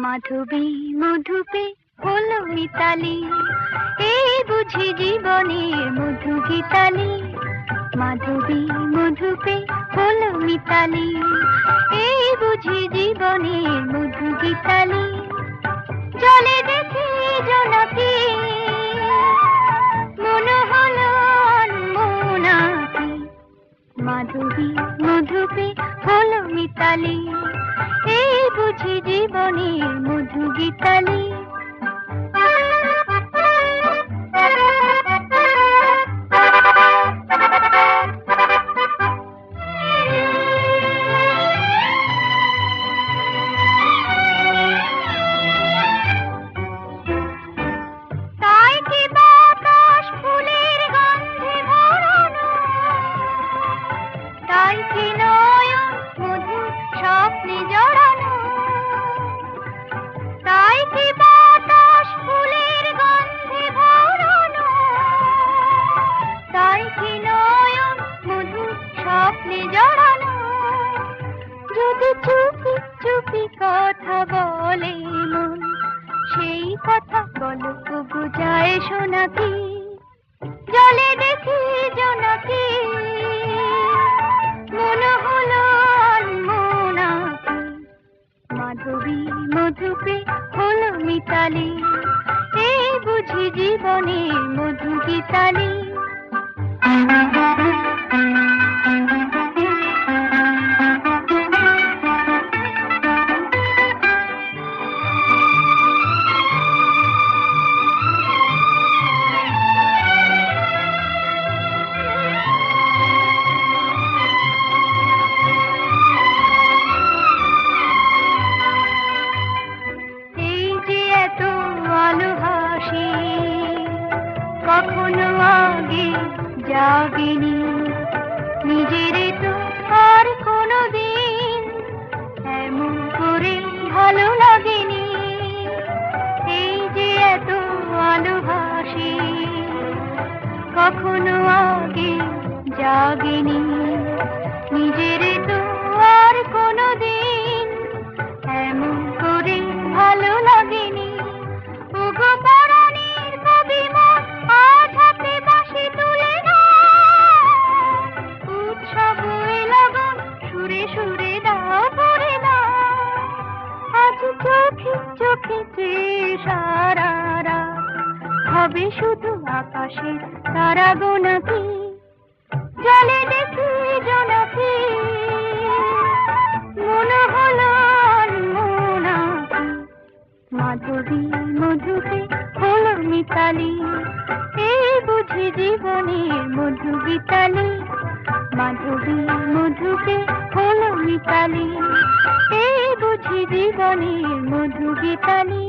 মাধবী মধুপে হলো মিতালি, এই বুঝি জীবনের মধু গীতালি। মাধবী মধুপে হলো মিতালি, এই বুঝি জীবনের মধু গীতালি। জলে দেখি জোনাকি, মনে হলো অনমনাকি। মাধবী মধুপে হলো মিতালি, এই বুঝি জীবনের মধু গীতালি। যদি চুপি চুপি কথা বলে মন, সেই কথা বলো তবু যায় শোনাকি। জলে দেখি জোনাকি, মনে হলো অনমনাকি। মাধবী মধুপে হলো মিতালি, এই বুঝি জীবনের মধু গীতালি। কখনো আগে জাগিনি, নিজের তো আর কোনোদিন এমন করে ভালো লাগেনি। এই যে এত ভালোবাসি, কখনো আগে জাগিনি, নিজের তো আর কোনোদিন এমন করে ভালো লাগেনি। ওগো পরাণের কবি মন, আজ হাতে বাঁশি তুলে নাও, উৎসব লগন সুরে সুরে দাও ভরে দাও। আজ চোখে চোখে সারা রাত হবে শুধু আকাশের তারা গোনাকি। জলে দেখি জোনাকি, মনে হলো অনমনাকি। মাধবী মধুপে হলো মিতালি, এই বুঝি জীবনের মধু গীতালি। মাধবী মধুপে হলো মিতালি, এই বুঝি জীবনের মধু গীতালি।